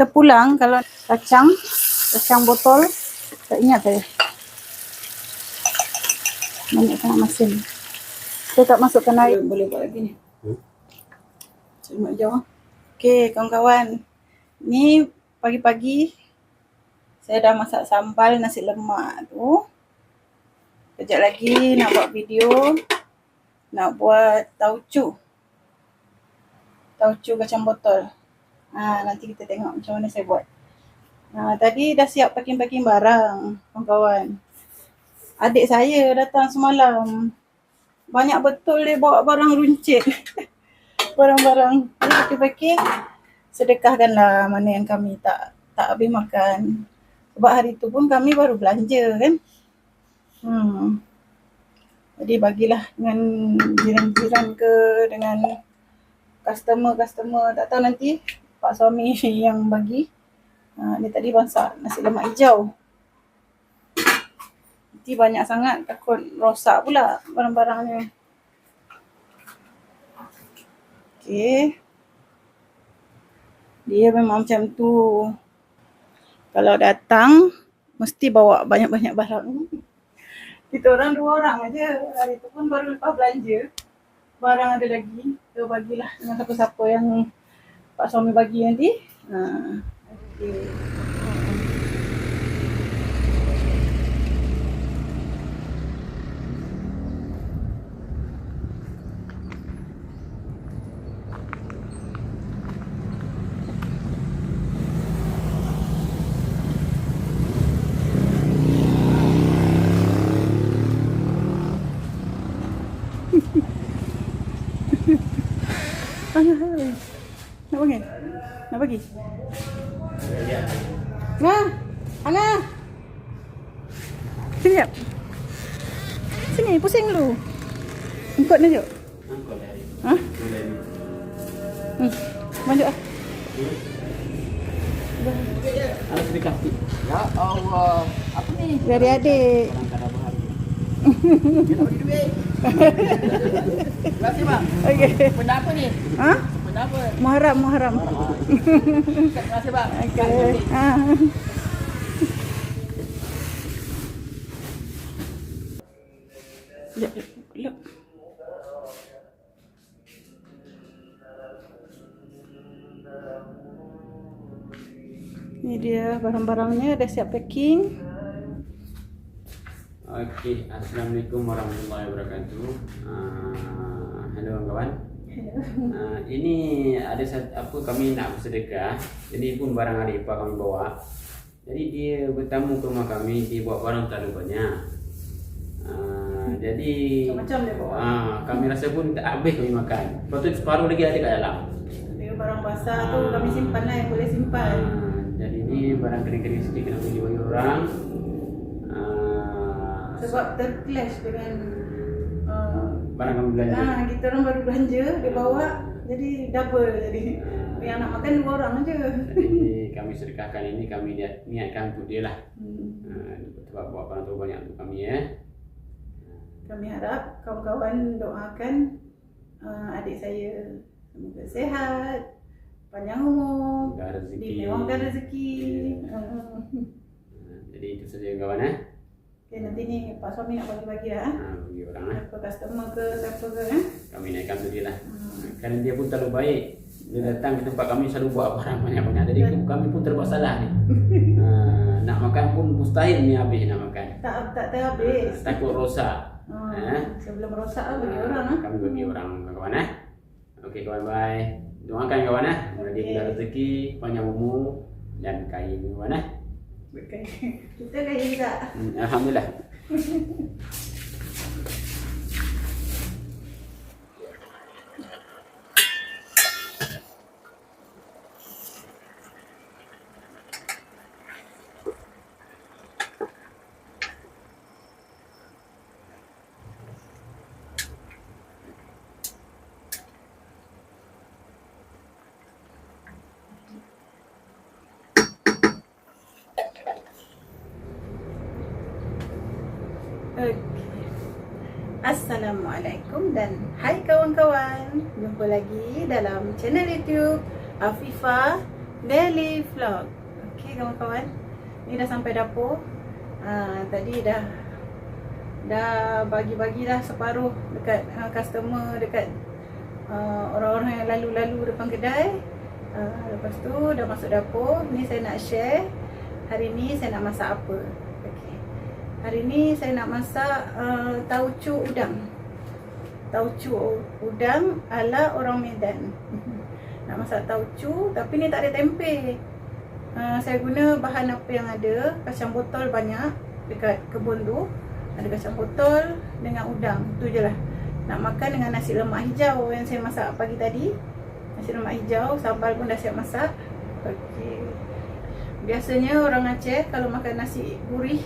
terpulang kalau kacang botol. Tak ingat saya. Banyak sangat masin. Saya tak masukkan air. Boleh buat lagi ni. Lemak hijau. Okey, kawan-kawan. Ni pagi-pagi saya dah masak sambal nasi lemak tu. Kejap lagi nak buat video. Nak buat tauco kacang botol. Nanti kita tengok macam mana saya buat. Tadi dah siap packing-packing barang, kawan-kawan. Adik saya datang semalam. Banyak betul dia bawa barang runcit. Barang-barang. Jadi packing-packing, sedekahkanlah mana yang kami tak habis makan. Sebab hari tu pun kami baru belanja kan. Jadi bagilah dengan jiran-jiran ke, dengan customer. Tak tahu nanti pak suami yang bagi. Dia tadi masak nasi lemak hijau. Nanti banyak sangat, takut rosak pula barang-barangnya. Okey. Dia memang macam tu. Kalau datang mesti bawa banyak-banyak barang. Kita orang 2 orang aja. Hari tu pun baru lepas belanja. Barang ada lagi. So bagilah dengan siapa-siapa yang pak suami bagi nanti. Okey. Nak bagi? Ana. Sini jap. Sini, pusing dulu. Angkut ni jap. Lanjut ah. Harus dikasih. Ya Allah. Apa ni? Dari adik. Kita bagi duit. Terima kasih bang. Okey. Benda apa ni? Benda apa? Muharram. Terima kasih bang. Okey. Lep. Ni dia barang-barangnya dah siap packing. Okey, assalamualaikum warahmatullahi wabarakatuh. Hello kawan. Ini ada kami nak bersedekah. Jadi pun barang adik ipar kami bawa. Jadi dia bertamu ke rumah kami, dia bawa barang terlalu banyak. Jadi Macam dia bawa. kami rasa pun tak habis kami makan. Lepas tu separuh lagi ada kat dalam. Dia barang basah tu kami simpan lah yang boleh simpan. Jadi ni barang kering-kering sikit kena bagi orang. Sebab terclash dengan Barang kami belanja. kita orang baru belanja, dia bawa jadi double jadi. Yang nak makan 2 orang aja. Jadi kami sedekahkan ini, kami niatkan untuk dia lah. Sebab bawa barang terlalu banyak untuk kami Kami harap kawan-kawan doakan adik saya semoga sehat, panjang umur, dimewahkan rezeki. Jadi itu saja kawan Okay, nanti ni pak suami nak bagi-bagi lah. Bagi orang Siapa customer ke siapa ke Kami naikkan untuk dia lah. Kerana dia pun terlalu baik. Dia datang ke tempat kami selalu buat barang banyak-banyak. Jadi kami pun terbasalah ni. Nak makan pun mustahil ni habis nak makan. Tak terhabis. Takut rosak. Sebelum rosak lah bagi orang Kami bagi orang kawan Okey kawan, bye. Doakan kawan mudah dia rezeki, panjang umur dan kaya kawan Kita kaya juga. Alhamdulillah. Assalamualaikum dan hai kawan-kawan. Jumpa lagi dalam channel YouTube Afifah daily vlog. Okay kawan-kawan, ni dah sampai dapur. Tadi dah bagi-bagi dah separuh dekat customer, dekat orang-orang yang lalu-lalu depan kedai. Lepas tu dah masuk dapur. Ni saya nak share hari ni saya nak masak apa. Okay. Hari ni saya nak masak tauco udang. Tauco udang ala orang Medan. Nak masak tauco tapi ni tak ada tempe. Saya guna bahan apa yang ada. Kacang botol banyak dekat kebun tu. Ada kacang botol dengan udang. Tu je lah. Nak makan dengan nasi lemak hijau yang saya masak pagi tadi. Nasi lemak hijau, sambal pun dah siap masak. Okey. Biasanya orang Aceh kalau makan nasi gurih,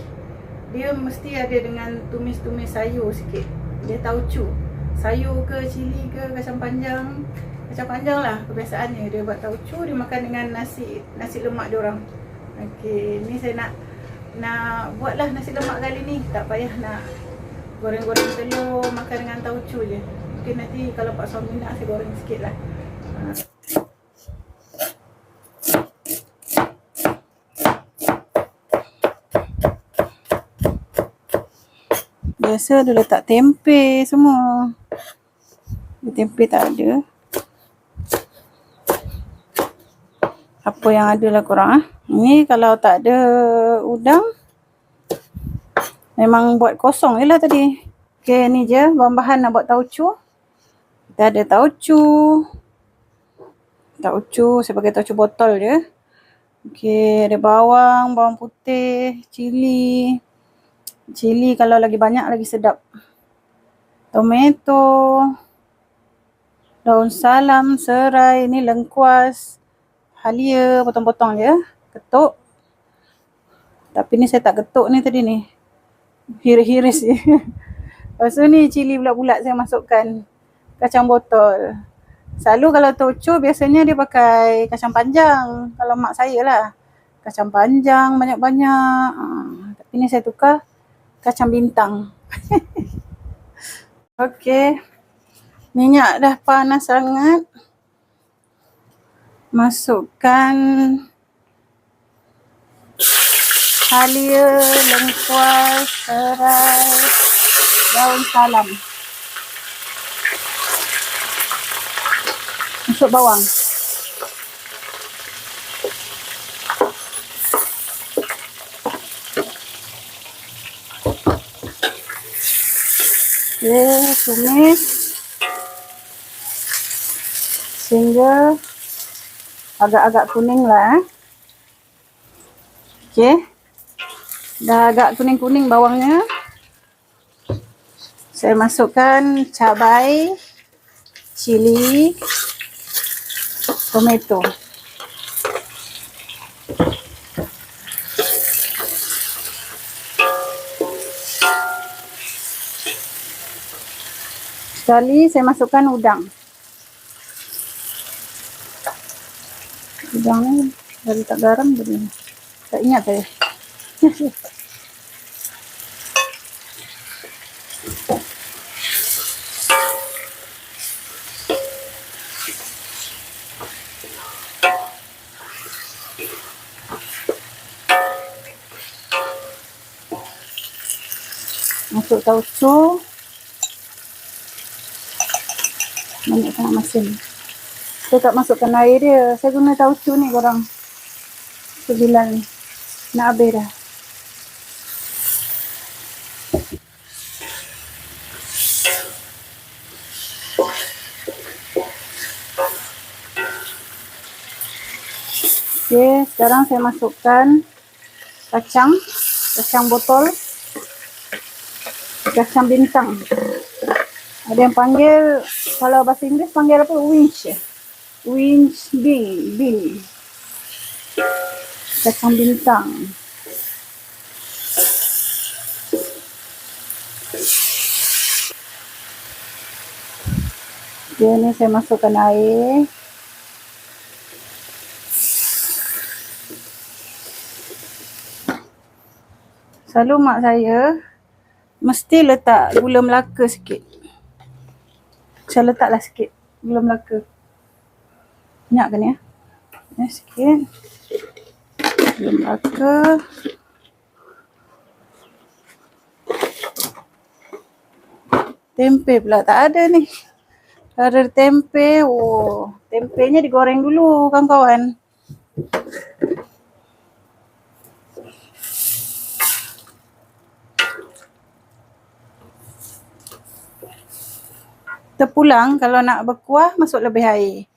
dia mesti ada dengan tumis-tumis sayur sikit. Dia tauco. Sayur ke, cili ke, kacang panjang. Kacang panjang lah kebiasaannya. Dia buat tauco, dia makan dengan nasi lemak dia orang. Okey, ni saya nak buatlah nasi lemak kali ni. Tak payah nak goreng-goreng telur, makan dengan tauco je. Mungkin nanti kalau Pak Suami nak, saya goreng sikit lah. Biasa dia letak tempe semua. Tempe tak ada. Apa yang ada lah korang. Ni kalau tak ada udang, memang buat kosong je lah tadi. Okay, ni je bahan-bahan nak buat tauco. Kita ada tauco. Tauco, saya pakai tauco botol je. Okay, ada bawang putih, cili. Cili kalau lagi banyak lagi sedap. Tomato. Daun salam, serai, ni lengkuas. Halia, potong-potong je. Ketuk. Tapi ni saya tak ketuk ni tadi ni. Hiris-hiris je. Lepas tu ni cili bulat-bulat saya masukkan. Kacang botol. Selalu kalau tauco biasanya dia pakai kacang panjang. Kalau mak saya lah. Kacang panjang banyak-banyak. Tapi ni saya tukar kacang bintang. Okey. Minyak dah panas sangat. Masukkan halia, lengkuas, serai, daun salam. Masuk bawang. Okay, tumis sehingga agak-agak kuning lah. Okay, dah agak kuning-kuning bawangnya. Saya masukkan cabai, cili, tomato. Sekali saya masukkan udang. Udang ni dah letak garam begini. Tak ingat saya. Masuk tauco. Banyak sangat masin. Saya tak masukkan air dia. Saya guna tauco ni korang. Sebilan ni. Nak habis dah. Okay, sekarang saya masukkan kacang botol, kacang bintang. Ada yang panggil, kalau bahasa Inggeris panggil apa? Winch bean. Kacang bintang. Okay, ni saya masukkan air. Selalu mak saya mesti letak gula Melaka sikit. Saya letaklah sikit gula Melaka. Banyak ke ni ya? Ni sikit. Lembaga. Tempe pula tak ada ni. Ada tempe. Oh, tempenya digoreng dulu kawan-kawan. Terpulang kalau nak berkuah masuk lebih air.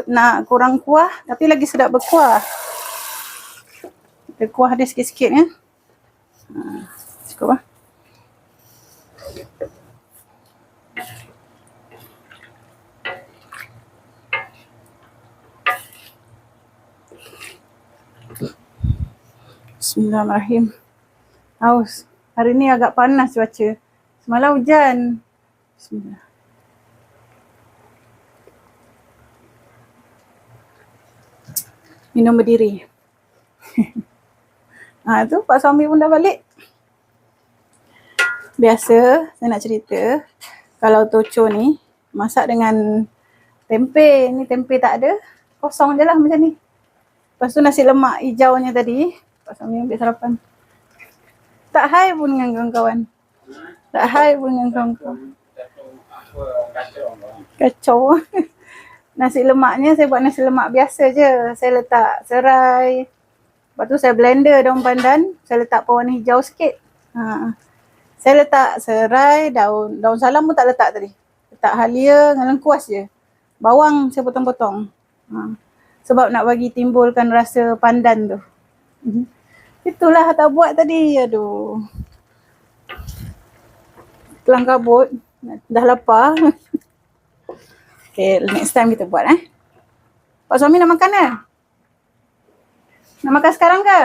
Nak kurang kuah tapi lagi sedap berkuah. Ada kuah dia sikit-sikit kan. Cukup lah. Bismillahirrahmanirrahim. Haus. Hari ni agak panas cuaca. Semalam hujan. Bismillah. Minum berdiri. Tu Pak suami pun dah balik. Biasa saya nak cerita, kalau toco ni masak dengan tempe. Ni tempe tak ada, kosong je lah macam ni. Lepas tu nasi lemak hijaunya tadi, Pak suami ambil sarapan. Tak hai pun dengan kawan-kawan. Tak hai pun dengan kawan-kawan. Kacau. Nasi lemaknya saya buat nasi lemak biasa je. Saya letak serai. Lepas tu saya blender daun pandan. Saya letak pewarna hijau sikit. Saya letak serai, daun salam pun tak letak tadi. Letak halia dengan lengkuas je. Bawang saya potong-potong. Sebab nak bagi timbulkan rasa pandan tu. Itulah tak buat tadi. Aduh. Kelang kabut. Dah lapar. Okay, next time kita buat Pak suami nak makan ke? Nak makan sekarang ke?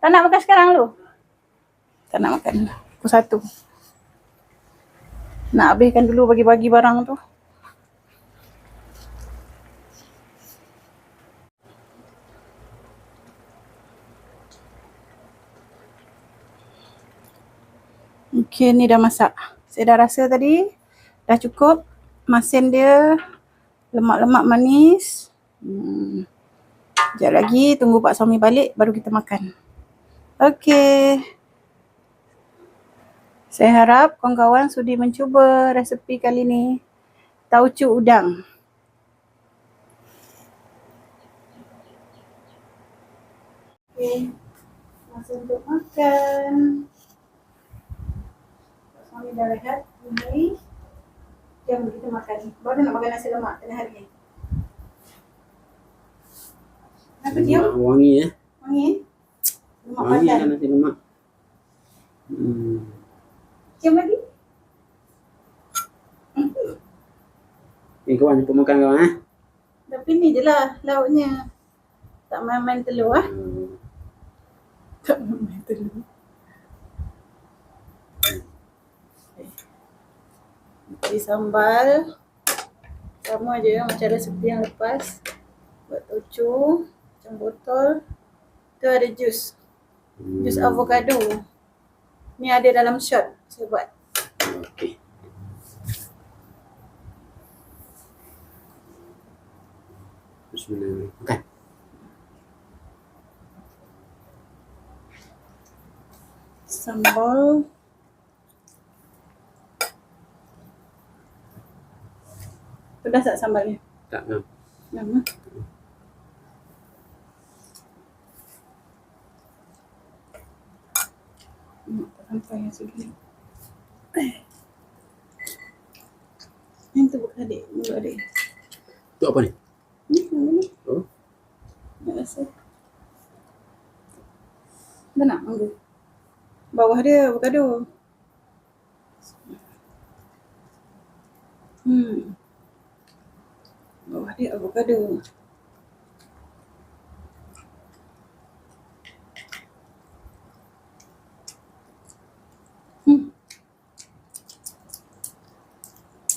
Tak nak makan sekarang lu? Tak nak makan. Pukul 1. Nak habiskan dulu bagi-bagi barang tu. Okay, ni dah masak. Saya dah rasa tadi. Dah cukup. Masin dia. Lemak-lemak manis. Sekejap lagi tunggu Pak suami balik baru kita makan. Okay. Saya harap kawan-kawan sudi mencuba resepi kali ni. Tauco udang. Okay. Masa untuk makan. Pak suami dah rehat. Ini. Jom kita makan. Baru nak makan nasi lemak tengah hari. Apa dia? Wangi Wangi? Lemak Wangi pandan. kan nasi lemak. Cium lagi? Ni kawan jumpa makan kawan Tapi ni je lah lauknya. Tak main-main telur Tak main-main telur. Di sambal. Sama je macam resepi yang lepas. Buat toco. Macam botol. Tu ada jus. Jus avocado. Ni ada dalam shot saya buat. Okey. Bismillah. Makan. Sambal. Pedas tak sambalnya? Tak ngam. Nama. Tak sampai yang segini. Yang tu bukan adik. Mulut adik. Tu apa ni? Mana ni? Oh. Nak rasa. Dah nak mangga. Bawah dia avocado. Bawah dia avocado.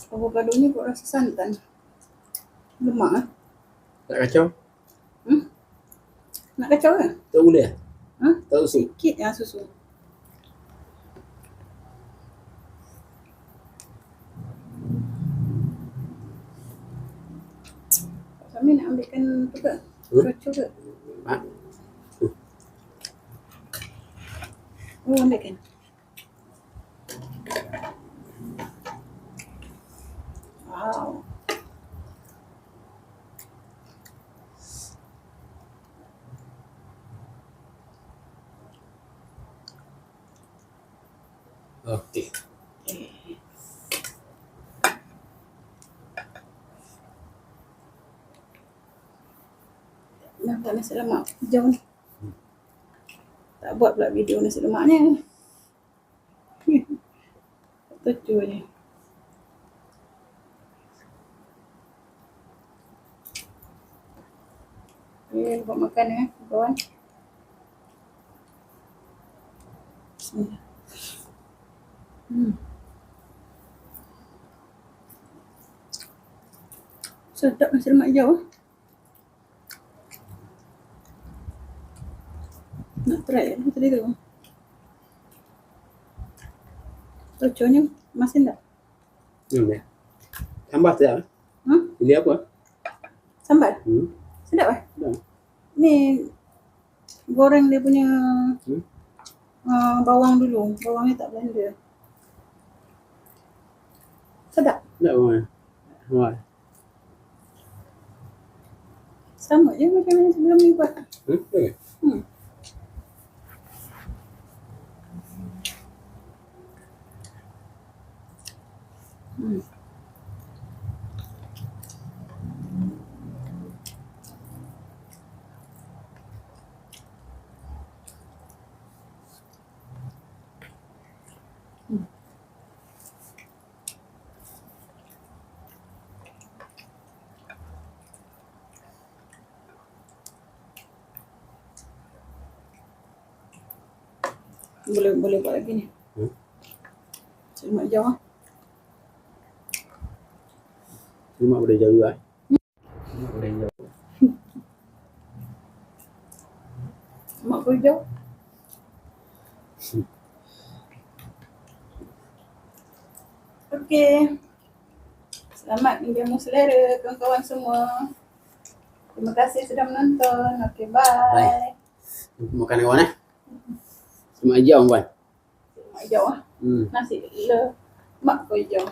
Avocado ni buat rasa santan. Lemak Tak kacau? Nak kacau ke? Tak boleh? Tak usul? Sikit yang susu. Sama Kami nak ambilkan tu ke? Kocok ke? Mak. Oh, ambilkan. Wow. Okey. Nampak nasi lemak hijau ni. Tak buat pula video nasi lemaknya. Tujuh je. Okay, buat makan ya, kawan. Bismillah. Sedap nasi lemak hijau. Nak try kan tadi tu. Toconya masin tak? Ya. Tambah tak? Pilih apa? Sambal? Sedap lah. Sedap. Ni goreng dia punya bawang dulu. Bawangnya tak blender. Sedap. Tak apa. Wah. Sama je macam yang sebelum ni buat. Okey. Boleh buat lagi ni. Lemak hijau lah. Lemak boleh jauh juga. Lemak boleh jauh. Lemak hijau. Okey. Selamat menjamu selera kawan-kawan semua. Terima kasih sudah menonton. Okey, bye. Makan kawan Lemak hijau kawan. Lemak hijau lah. Nasi lemak hijau.